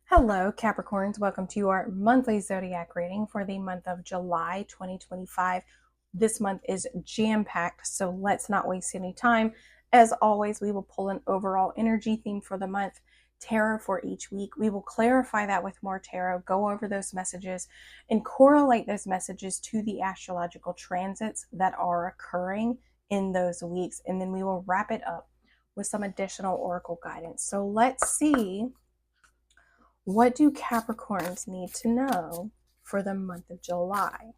Hello, Capricorns. Welcome to your monthly zodiac reading for the month of July 2025. This month is jam-packed, so let's not waste any time. As always, we will pull an overall energy theme for the month, tarot for each week. We will clarify that with more tarot, go over those messages, and correlate those messages to the astrological transits that are occurring in those weeks. And then we will wrap it up with some additional oracle guidance. So let's see, what do Capricorns need to know for the month of July?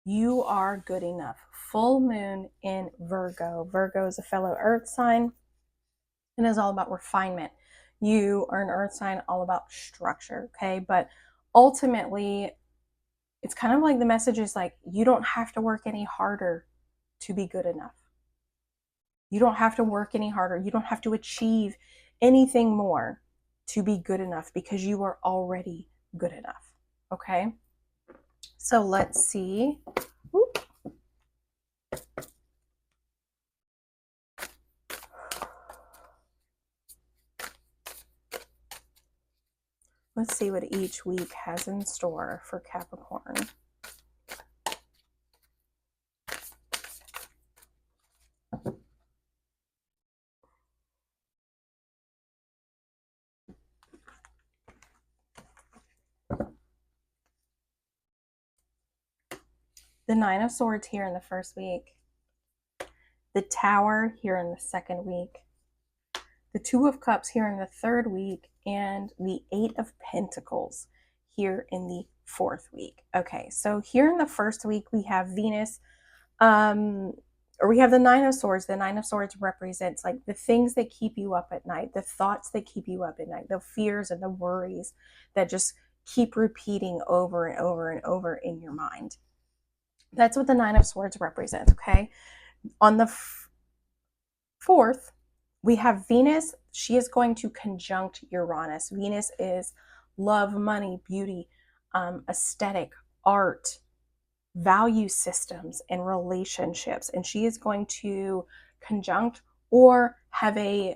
You are good enough. Full moon in Virgo. Virgo is a fellow earth sign and is all about refinement. You are an earth sign all about structure, okay? But ultimately, it's kind of like the message is like, you don't have to work any harder to be good enough. You don't have to work any harder. You don't have to achieve anything more to be good enough because you are already good enough, okay? So let's see. Let's see what each week has in store for Capricorn. The Nine of Swords here in the first week. The Tower here in the second week. The Two of Cups here in the third week. And the Eight of Pentacles here in the fourth week. Okay, so here in the first week, we have Venus, or we have the Nine of Swords. The Nine of Swords represents like the things that keep you up at night, the thoughts that keep you up at night, the fears and the worries that just keep repeating over and over and over in your mind. That's what the Nine of Swords represents, okay? On the fourth, we have Venus. She is going to conjunct Uranus. Venus is love, money, beauty, aesthetic, art, value systems, and relationships. And she is going to conjunct or have it's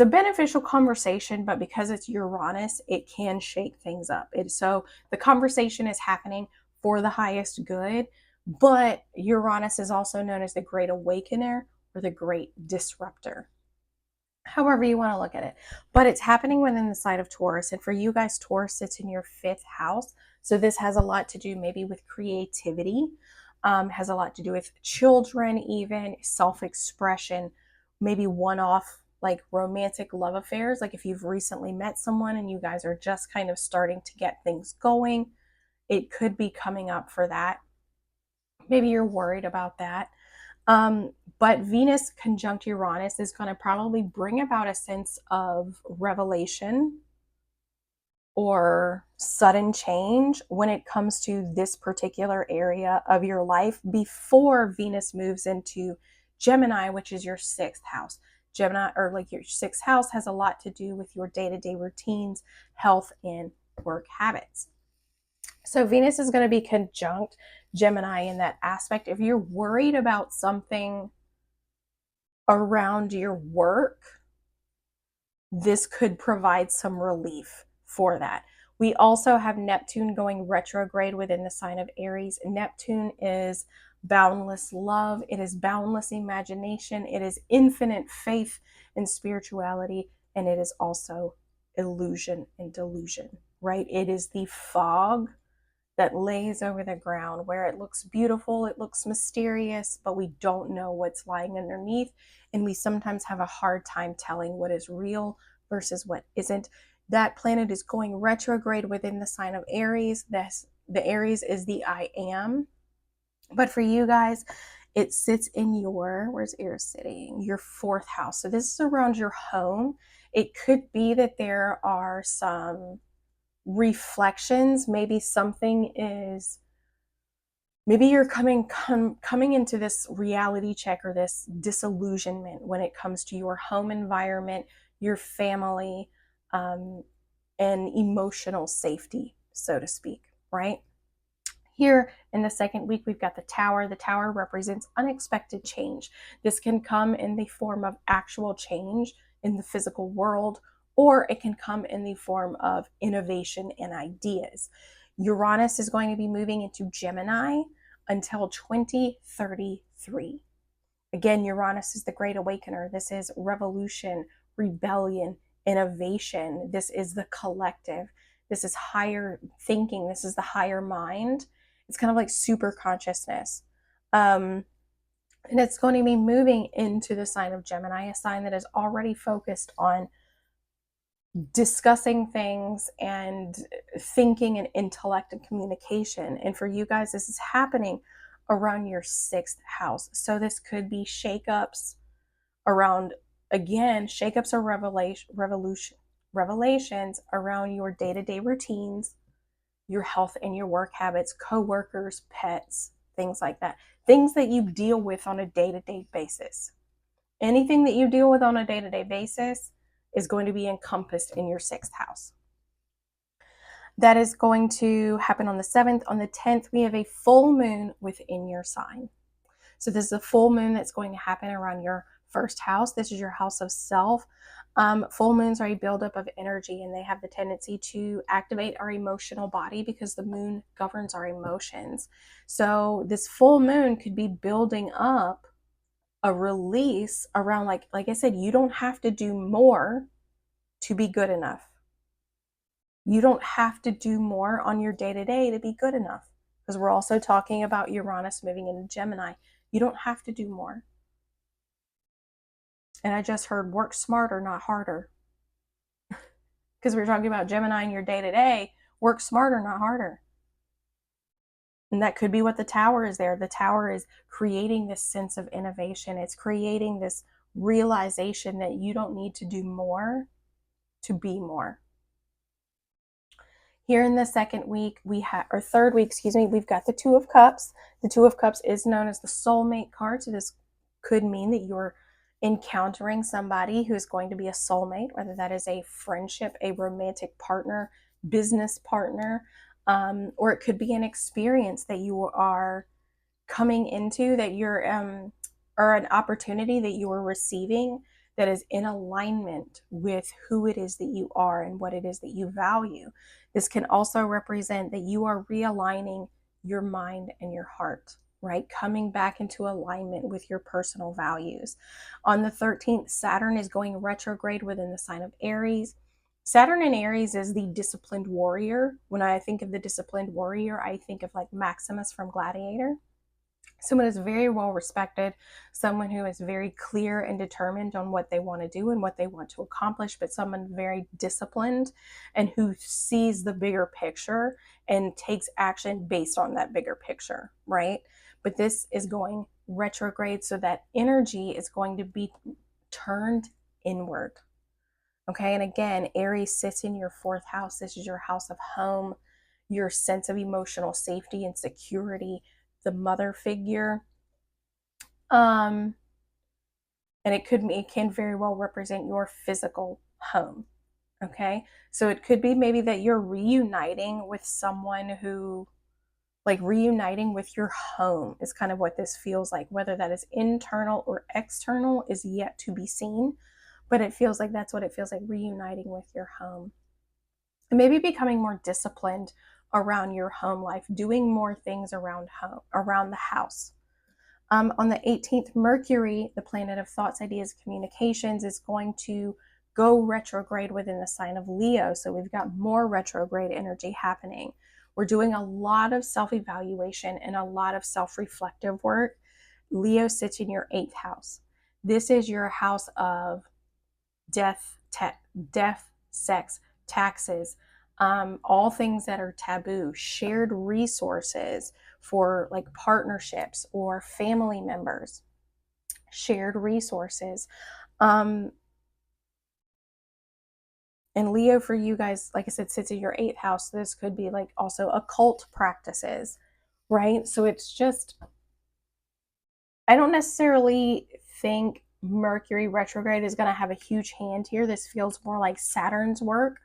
a beneficial conversation, but because it's Uranus, it can shake things up. So the conversation is happening for the highest good, but Uranus is also known as the Great Awakener or the Great Disruptor, however you want to look at it. But it's happening within the sign of Taurus. And for you guys, Taurus sits in your fifth house. So this has a lot to do maybe with creativity, has a lot to do with children, even self-expression, maybe one-off like romantic love affairs. Like if you've recently met someone and you guys are just kind of starting to get things going, it could be coming up for that. Maybe you're worried about that. But Venus conjunct Uranus is going to probably bring about a sense of revelation or sudden change when it comes to this particular area of your life before Venus moves into Gemini, which is your sixth house. Gemini, or like your sixth house, has a lot to do with your day-to-day routines, health, and work habits. So Venus is going to be conjunct Gemini in that aspect. If you're worried about something around your work, this could provide some relief for that. We also have Neptune going retrograde within the sign of Aries. Neptune is boundless love. It is boundless imagination. It is infinite faith and spirituality. And it is also illusion and delusion, right? It is the fog that lays over the ground where it looks beautiful, it looks mysterious, but we don't know what's lying underneath. And we sometimes have a hard time telling what is real versus what isn't. That planet is going retrograde within the sign of Aries. The Aries is the I am. But for you guys, it sits in your, where's Aries sitting? Your fourth house. So this is around your home. It could be that there are some reflections. Maybe something is Maybe you're coming into this reality check or this disillusionment when it comes to your home environment, your family, um, and emotional safety, so to speak, right? Here in the second week, we've got the Tower. The Tower represents unexpected change. This can come in the form of actual change in the physical world, or it can come in the form of innovation and ideas. Uranus is going to be moving into Gemini until 2033. Again, Uranus is the great awakener. This is revolution, rebellion, innovation. This is the collective. This is higher thinking. This is the higher mind. It's kind of like super consciousness. And it's going to be moving into the sign of Gemini, a sign that is already focused on discussing things and thinking and intellect and communication. And for you guys, this is happening around your sixth house. So this could be shakeups around, again, shakeups or revelations around your day-to-day routines, your health and your work habits, coworkers, pets, things like that. Things that you deal with on a day-to-day basis. Anything that you deal with on a day-to-day basis is going to be encompassed in your sixth house. That is going to happen on the 7th. On the 10th, we have a full moon within your sign. So this is a full moon that's going to happen around your first house. This is your house of self. Full moons are a buildup of energy, and they have the tendency to activate our emotional body because the moon governs our emotions. So this full moon could be building up a release around, like I said, you don't have to do more to be good enough. You don't have to do more on your day-to-day to be good enough, because we're also talking about Uranus moving into Gemini. You don't have to do more. And I just heard work smarter, not harder. Because we're talking about Gemini in your day-to-day, work smarter, not harder. And that could be what the Tower is there. The Tower is creating this sense of innovation. It's creating this realization that you don't need to do more to be more. Here in the second week, or third week, we've got the Two of Cups. The Two of Cups is known as the soulmate card. So this could mean that you're encountering somebody who's going to be a soulmate, whether that is a friendship, a romantic partner, business partner, or it could be an experience that you are coming into, that you're, or an opportunity that you are receiving that is in alignment with who it is that you are and what it is that you value. This can also represent that you are realigning your mind and your heart, right? Coming back into alignment with your personal values. On the 13th, Saturn is going retrograde within the sign of Aries. Saturn in Aries is the disciplined warrior. When I think of the disciplined warrior, I think of like Maximus from Gladiator. Someone is very well respected, someone who is very clear and determined on what they want to do and what they want to accomplish, but someone very disciplined and who sees the bigger picture and takes action based on that bigger picture, right? But this is going retrograde, so that energy is going to be turned inward. Okay, and again, Aries sits in your fourth house. This is your house of home, your sense of emotional safety and security, the mother figure. And it can very well represent your physical home. Okay, so it could be maybe that you're reuniting with someone who, like, reuniting with your home is kind of what this feels like. Whether that is internal or external is yet to be seen, but it feels like that's what it feels like, reuniting with your home. And maybe becoming more disciplined around your home life, doing more things around the house. On the 18th, Mercury, the planet of thoughts, ideas, communications, is going to go retrograde within the sign of Leo. So we've got more retrograde energy happening. We're doing a lot of self-evaluation and a lot of self-reflective work. Leo sits in your 8th house. This is your house of death, sex, taxes, all things that are taboo, shared resources for like partnerships or family members, shared resources. And Leo, for you guys, like I said, sits in your 8th house. So this could be like also occult practices, right? So it's just, I don't necessarily think Mercury retrograde is going to have a huge hand here. This feels more like Saturn's work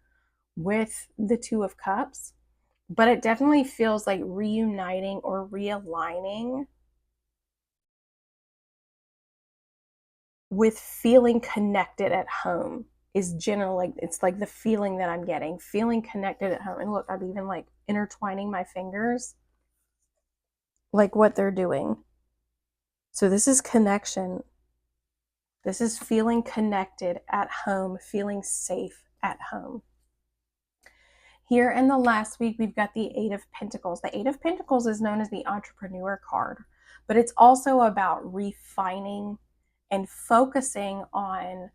with the Two of Cups, but it definitely feels like reuniting or realigning with feeling connected at home is generally, like, it's like the feeling that I'm getting, feeling connected at home. And look, I'm even like intertwining my fingers, like what they're doing. So this is connection. This is feeling connected at home, feeling safe at home. Here in the last week, we've got the Eight of Pentacles. The Eight of Pentacles is known as the entrepreneur card, but it's also about refining and focusing on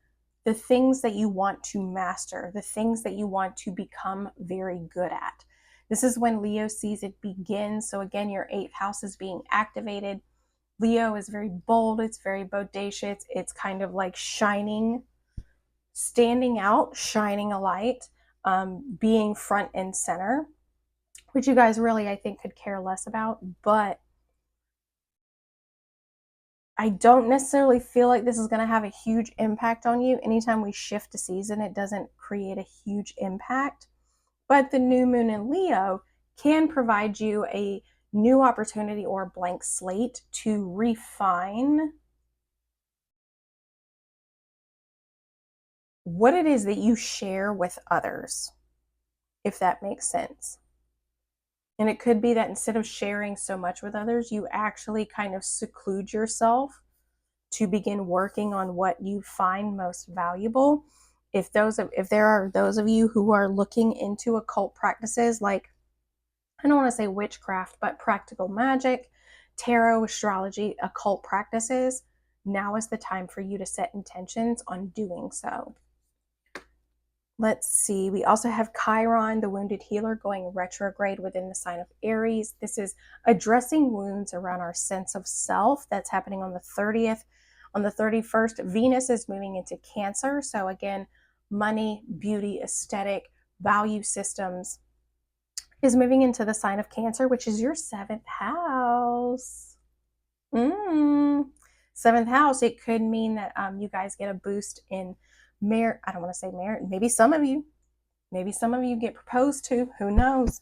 the things that you want to master, the things that you want to become very good at. This is when Leo season begins. So again, your 8th house is being activated. Leo is very bold. It's very bodacious. It's kind of like shining, standing out, shining a light, being front and center, which you guys really, I think, could care less about. But I don't necessarily feel like this is going to have a huge impact on you. Anytime we shift a season, it doesn't create a huge impact. But the new moon in Leo can provide you a new opportunity or a blank slate to refine what it is that you share with others, if that makes sense. And it could be that instead of sharing so much with others, you actually kind of seclude yourself to begin working on what you find most valuable. If there are those of you who are looking into occult practices, like, I don't want to say witchcraft, but practical magic, tarot, astrology, occult practices, now is the time for you to set intentions on doing so. Let's see. We also have Chiron, the wounded healer, going retrograde within the sign of Aries. This is addressing wounds around our sense of self. That's happening on the 30th. On the 31st, Venus is moving into Cancer. So again, money, beauty, aesthetic, value systems is moving into the sign of Cancer, which is your 7th house. 7th house, it could mean that you guys get a boost in merit. I don't want to say merit. Maybe some of you get proposed to, who knows?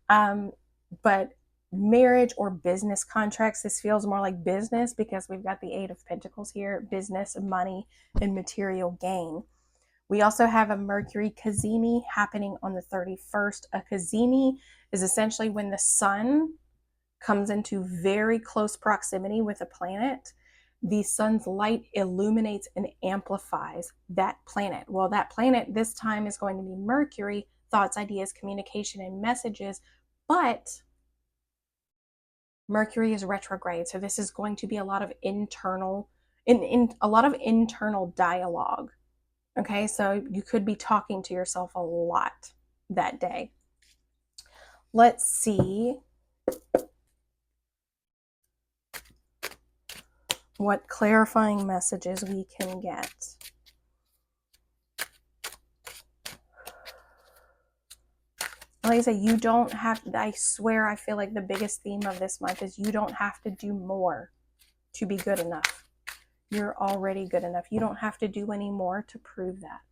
But marriage or business contracts, this feels more like business because we've got the 8 of Pentacles here, business, money, and material gain. We also have a Mercury cazimi happening on the 31st. A cazimi is essentially when the sun comes into very close proximity with a planet. The sun's light illuminates and amplifies that planet. Well, that planet this time is going to be Mercury, thoughts, ideas, communication, and messages. But Mercury is retrograde, so this is going to be a lot of internal dialogue. Okay, so you could be talking to yourself a lot that day. Let's see what clarifying messages we can get. Like I say, you don't have to, I swear, I feel like the biggest theme of this month is you don't have to do more to be good enough. You're already good enough. You don't have to do any more to prove that.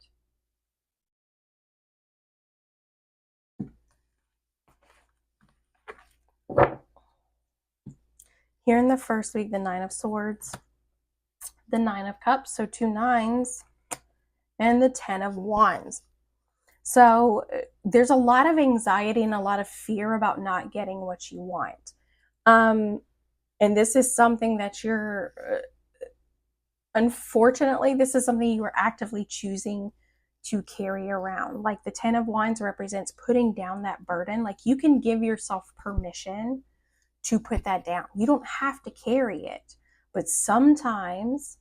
Here in the first week, the 9 of Swords, the 9 of Cups, so 2 9s, and the 10 of Wands. So there's a lot of anxiety and a lot of fear about not getting what you want. And this is something that you're, unfortunately, this is something you are actively choosing to carry around. Like the 10 of Wands represents putting down that burden. Like you can give yourself permission to put that down. You don't have to carry it. But sometimes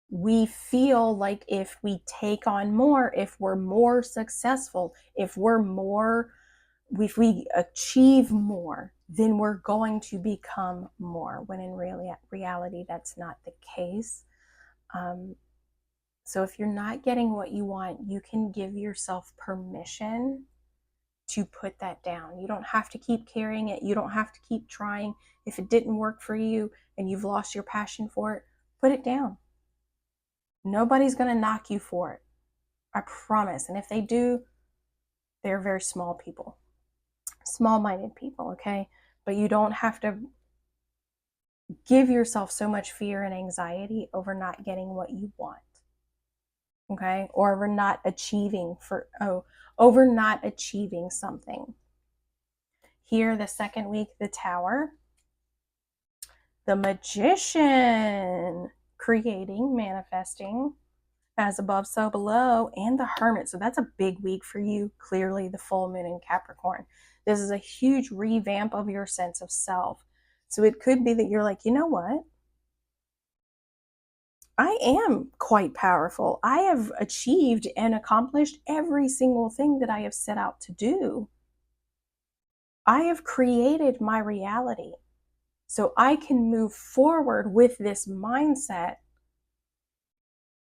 we feel like if we take on more, if we're more successful, if we achieve more, then we're going to become more, when in reality, that's not the case. So if you're not getting what you want, you can give yourself permission to put that down. You don't have to keep carrying it. You don't have to keep trying. If it didn't work for you and you've lost your passion for it, put it down. Nobody's going to knock you for it. I promise. And if they do, they're very small people, small-minded people, okay? But you don't have to give yourself so much fear and anxiety over not getting what you want, okay? Or over not achieving something. Here, the second week, the Tower, the Magician, creating, manifesting, as above, so below, and the Hermit. So that's a big week for you. Clearly, the full moon in Capricorn. This is a huge revamp of your sense of self. So it could be that you're like, you know what? I am quite powerful. I have achieved and accomplished every single thing that I have set out to do. I have created my reality. So I can move forward with this mindset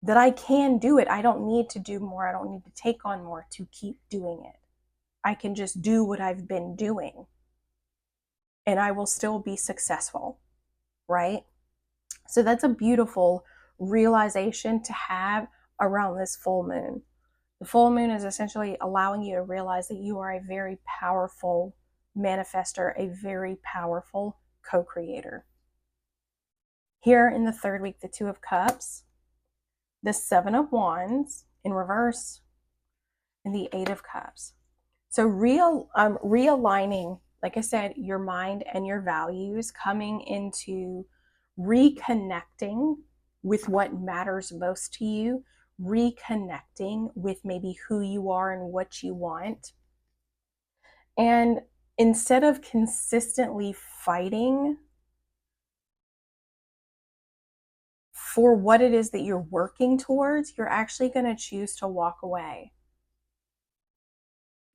that I can do it. I don't need to do more. I don't need to take on more to keep doing it. I can just do what I've been doing and I will still be successful, right? So that's a beautiful realization to have around this full moon. The full moon is essentially allowing you to realize that you are a very powerful manifester, a very powerful co-creator. Here in the third week, the Two of Cups, the Seven of Wands in reverse, and the Eight of Cups. So realigning, like I said, your mind and your values, coming into reconnecting with what matters most to you, reconnecting with maybe who you are and what you want. And instead of consistently fighting for what it is that you're working towards, you're actually going to choose to walk away.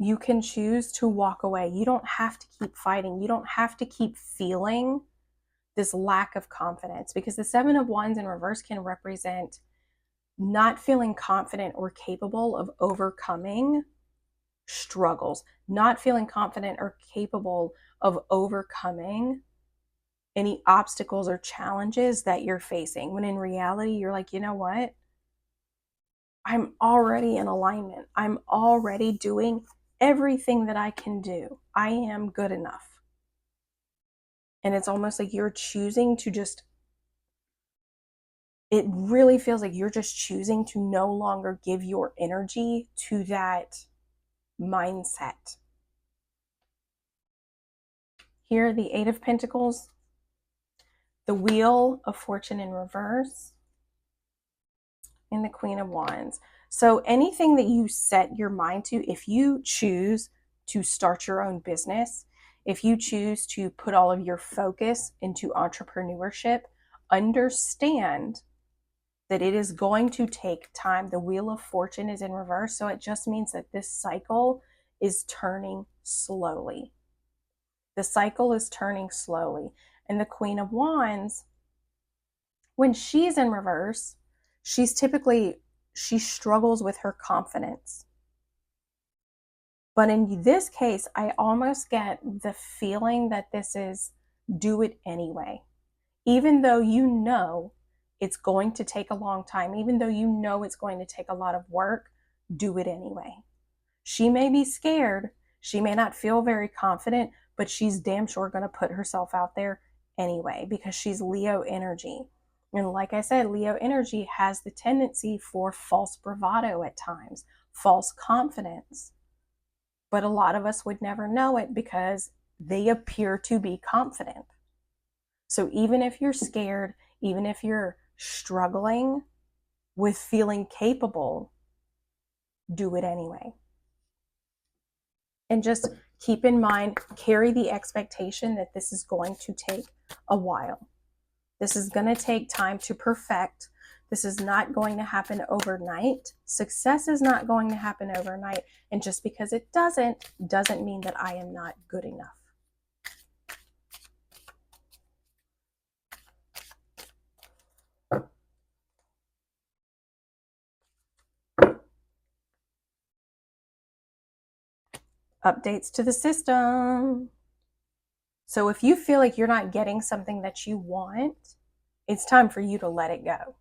You can choose to walk away. You don't have to keep fighting. You don't have to keep feeling this lack of confidence, because the Seven of Wands in reverse can represent not feeling confident or capable of overcoming struggles, not feeling confident or capable of overcoming any obstacles or challenges that you're facing, when in reality, you're like, you know what? I'm already in alignment. I'm already doing everything that I can do. I am good enough. And it's almost like you're choosing to just, it really feels like you're just choosing to no longer give your energy to that mindset. Here, the Eight of Pentacles, the Wheel of Fortune in reverse, and the Queen of Wands. So anything that you set your mind to, if you choose to start your own business, if you choose to put all of your focus into entrepreneurship, understand that it is going to take time. The Wheel of Fortune is in reverse, so it just means that this cycle is turning slowly. The cycle is turning slowly. And the Queen of Wands, when she's in reverse, she struggles with her confidence. But in this case, I almost get the feeling that this is do it anyway. Even though you know it's going to take a long time, even though you know it's going to take a lot of work, do it anyway. She may be scared. She may not feel very confident, but she's damn sure going to put herself out there anyway, because she's Leo energy. And like I said, Leo energy has the tendency for false bravado at times, false confidence. But a lot of us would never know it because they appear to be confident. So even if you're scared, even if you're struggling with feeling capable, do it anyway. And just keep in mind, carry the expectation that this is going to take a while. This is going to take time to perfect. This is not going to happen overnight. Success is not going to happen overnight. And just because it doesn't mean that I am not good enough. Updates to the system. So if you feel like you're not getting something that you want, it's time for you to let it go.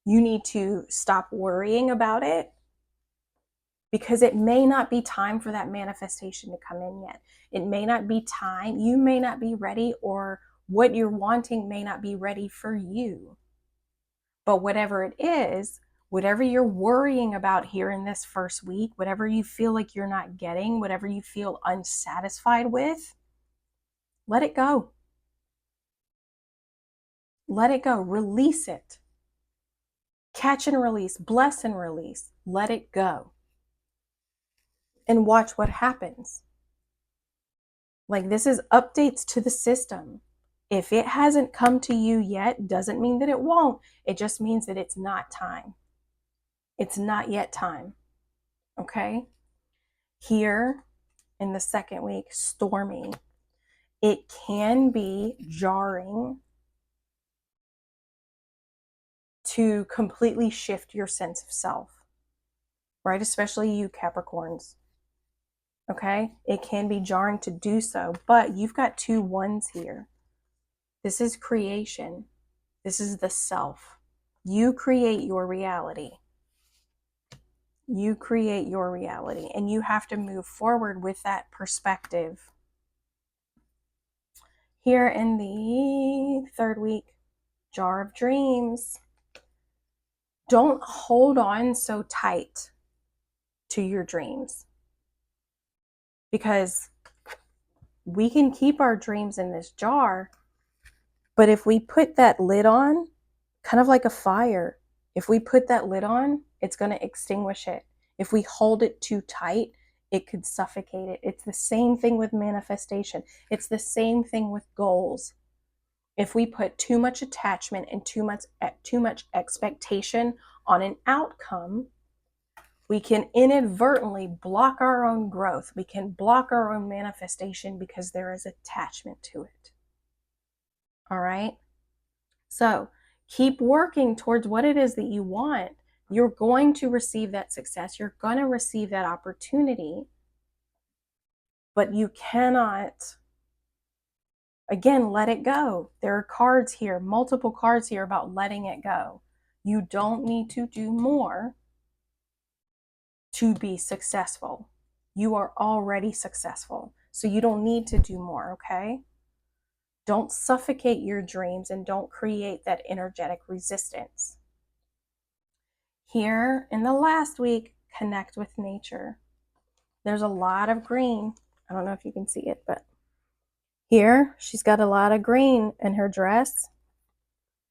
You need to stop worrying about it, because it may not be time for that manifestation to come in yet. It may not be time. You may not be ready, or what you're wanting may not be ready for you. But whatever it is, whatever you're worrying about here in this first week, whatever you feel like you're not getting, whatever you feel unsatisfied with, let it go. Let it go. Release it. Catch and release. Bless and release. Let it go. And watch what happens. Like, this is updates to the system. If it hasn't come to you yet, doesn't mean that it won't. It just means that it's not time. It's not yet time. Okay? Here in the second week, stormy. It can be jarring to completely shift your sense of self, right? Especially you Capricorns. Okay? It can be jarring to do so, but you've got 2 ones here. This is creation. This is the self. You create your reality. You create your reality, and you have to move forward with that perspective. Here in the third week, jar of dreams. Don't hold on so tight to your dreams, because we can keep our dreams in this jar, but if we put that lid on, kind of like a fire, if we put that lid on, it's going to extinguish it. If we hold it too tight, it could suffocate it. It's the same thing with manifestation. It's the same thing with goals. If we put too much attachment and too much expectation on an outcome, we can inadvertently block our own growth. We can block our own manifestation because there is attachment to it. All right? So keep working towards what it is that you want. You're going to receive that success. You're going to receive that opportunity. But you cannot, again, let it go. There are cards here, multiple cards here about letting it go. You don't need to do more to be successful. You are already successful. So you don't need to do more, okay? Don't suffocate your dreams and don't create that energetic resistance. Here in the last week, connect with nature. There's a lot of green. I don't know if you can see it, but here she's got a lot of green in her dress.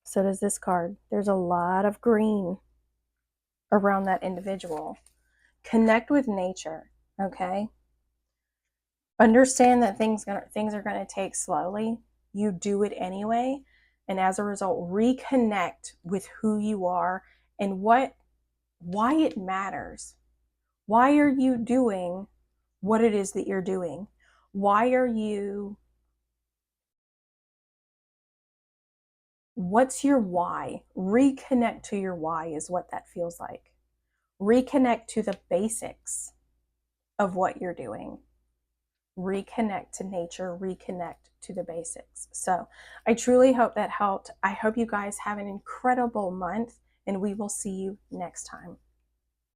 So does this card. There's a lot of green around that individual. Connect with nature, okay? Understand that things are going to take slowly. You do it anyway. And as a result, reconnect with who you are and why it matters. Why are you doing what it is that you're doing? What's your why? Reconnect to your why is what that feels like. Reconnect to the basics of what you're doing. Reconnect to nature, reconnect to the basics. So I truly hope that helped. I hope you guys have an incredible month, and we will see you next time.